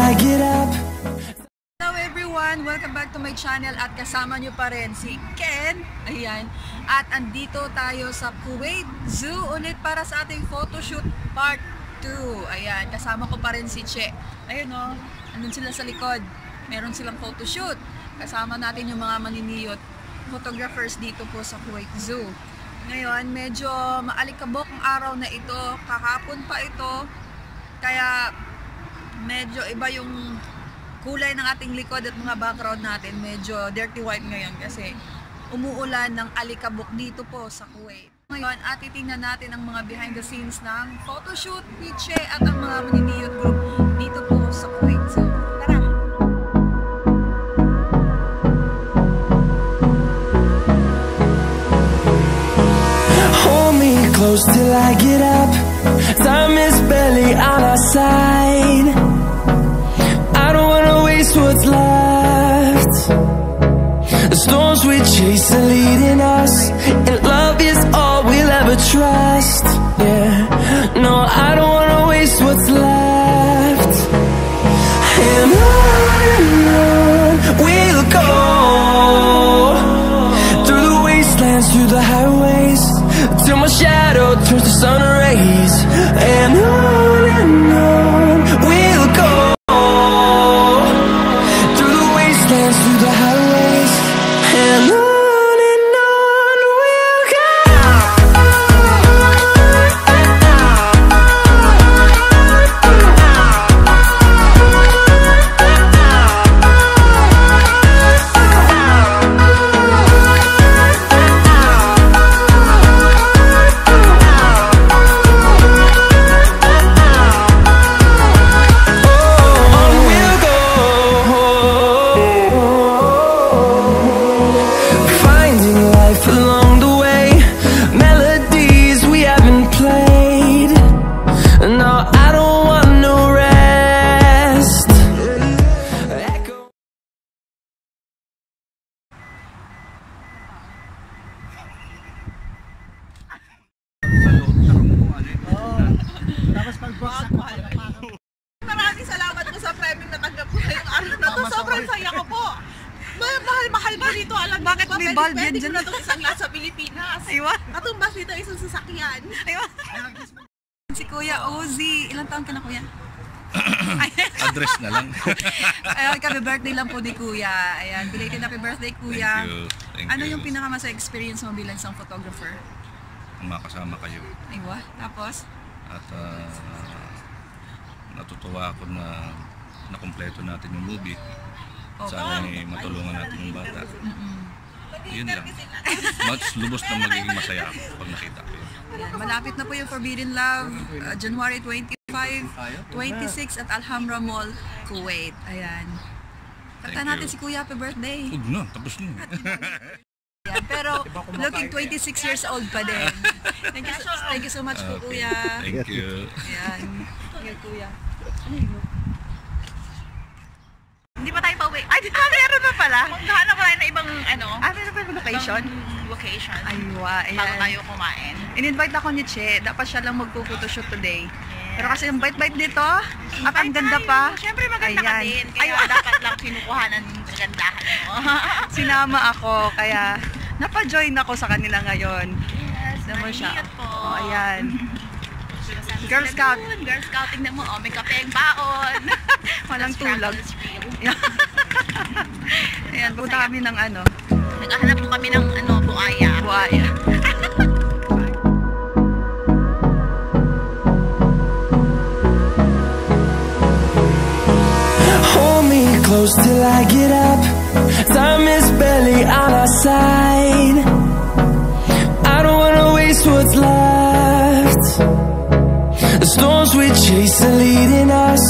I get up. Hello everyone! Welcome back to my channel at kasama nyo pa rin si Ken. Ayan. At andito tayo sa Kuwait Zoo ulit para sa ating photoshoot part 2. Ayan. Kasama ko pa rin si Che. Ayun o. Andun sila sa likod. Meron silang photoshoot. Kasama natin yung mga maniniyot photographers dito po sa Kuwait Zoo. Ngayon, medyo maalikabok ang araw na ito. Kakapon pa ito. Kaya medyo iba yung kulay ng ating likod at mga background natin. Medyo dirty white ngayon kasi umuulan ng alikabok dito po sa Kuwait. Ngayon, titingnan natin ang mga behind the scenes ng photoshoot ni Che at ang mga maniniyot group dito po sa Kuwait. So, tara! Close till I get up. Time is barely on our side. I don't wanna waste what's left. The storms we chase are leading us, and love is all we'll ever trust. Yeah, no, I don't wanna waste what's left. And on we'll go, through the wastelands, through the highways, till my shadow turns to sun rays. And on we'll go, through the wastelands, through the highways. And on we'll go. Maraming salamat po sa premium na tanggap ko ngayong araw na to. Sobrang saya ko po. Mahal ba dito? Alam mo bakit may bulb yan dyan? Pwede ko na itong isang lahat sa Pilipinas. Aywa. Atong bus dito isang sasakyan. Aywa. Si Kuya Ozzy. Ilang taon ka na, Kuya? Address na lang. Ayun, kami birthday lang po ni Kuya. Ayan, belated happy birthday, Kuya. Thank you. Thank ano you. yung pinakamasaya experience mo bilang isang photographer? Makasama kayo. Aywa. Tapos? At natutuwa ako na nakumpleto natin yung movie. Sana matulungan natin yung bata. Yun lang. Mas lubos na magiging masaya ako pag nakita ko yun. Ayan, malapit na po yung Forbidden Love, January 25, 26 at Alhambra Mall, Kuwait. Ayan. Kanta natin si Kuya, happy birthday. Huwag na, tapos na. Ayan, pero looking 26 years old pa din. Thank you so much po, Kuya. Thank you. Ayan. Thank you, Kuya. Hindi pa tayo pauwi. Ay, meron pa pala. Maghahanap pa tayo ng ibang ano, Meron pa yung location? location. Aywa, ayan. Bago tayo kumain. In-invite ako ni Che. Dapat siya lang magpo-photoshoot today. Pero kasi yung bite-bite dito, at ang ganda pa. Siyempre maganda ka din. Kaya dapat lang kinukuhanan yung kagandahan mo. Sinama ako, kaya napa-join ako sa kanila ngayon. Yes, Naman siya. ingat po. Oh, ayan. Girl Scout. Girl Scouting na mo. Oh, may kapeng baon. Walang Struggle tulog. is real. Ayan, punta kami ng ano, Naghahanap po kami ng ano, buaya. buhaya. Hold me close till I get up. Time is barely on our side. I don't wanna waste what's left. The storms we chase are leading us,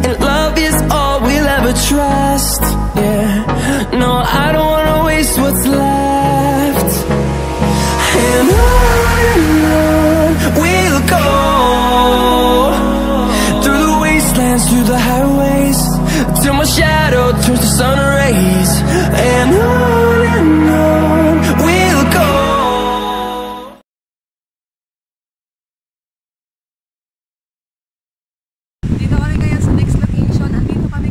and love is all we'll ever trust. Yeah, no, I don't wanna waste what's left. And on we'll go, through the wastelands, through the highways, till my shadow turns to sun rays. And on we'll go. Dito kami ngayon sa next location. Andito kami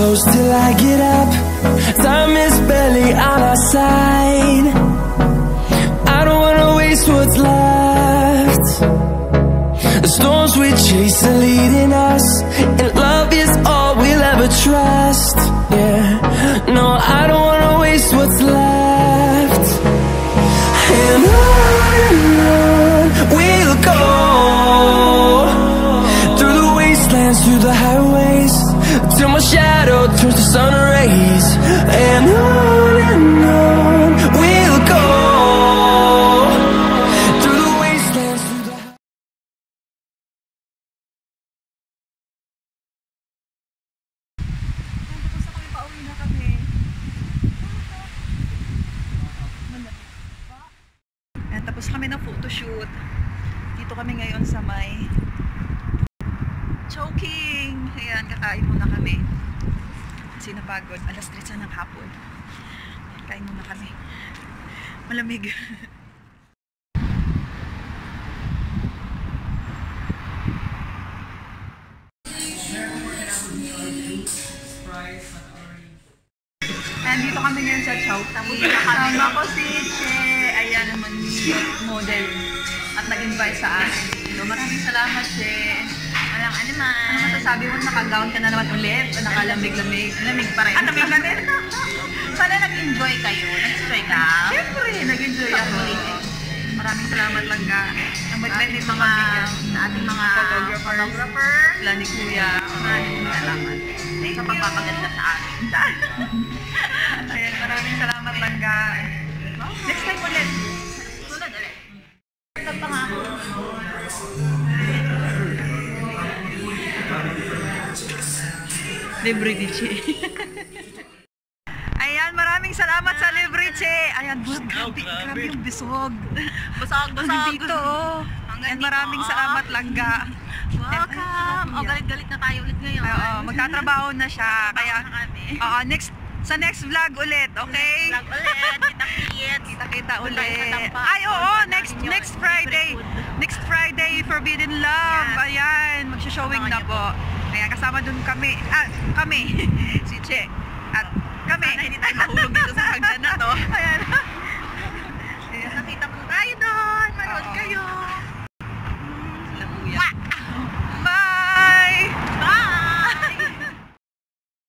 close till I get up. Time is barely on our side. I don't wanna waste what's left. The storms we chase are leading us, and love is all we'll ever trust. Yeah, no, I don't wanna waste what's left. And on we'll go, through the wastelands, through the highways, till my shadow turns to sun rays. And on we'll go, through the wastelands, through the Pauwi na kami. Ayan, tapos kami ng photoshoot. Dito kami ngayon sa may Chowking. Ayan, kakain muna kami. Kasi napagod. Alas 3 ng hapon. Kain muna kami. Malamig. And dito kami ngayon sa Chowking. Kasama ko si Che. Ayan naman model. At nag-invite sa akin. So, maraming salamat, Che. Walang ano man. Ano masasabi mo? Naka-gown ka na naman ulit? O nakalamig-lamig? Lamig pa rin. Lamig pa rin? Sana nag-enjoy kayo. Nag-enjoy ka? Siyempre, nag-enjoy ako. Maraming salamat lang ka. Ang Ating mga photographer. Sila ni Kuya. Maraming salamat. Sa pagpapaganda sa atin. Ayan, maraming salamat lang ka. Next time ulit. Sunod ulit. Ito pa nga ako. Libre di Che. Ayan, maraming salamat sa libre Che. Ayan, grabe yung bisog. Busog. Dito, oh. Ayan, maraming salamat langga. Welcome. O, galit-galit na tayo ulit ngayon. Oo, magtatrabaho na siya. Kaya, oo, sa next vlog ulit, okay? Vlog ulit. Kita-kit. Kita ulit. Ay, oo, next Friday. Next Friday, Forbidden Love. Ayan, magsha-showing na po. Ayan, kasama dun kami. Kami. Si Che. At kami. Sana hindi tayo mahulog dito sa hagdan na to. Ayan.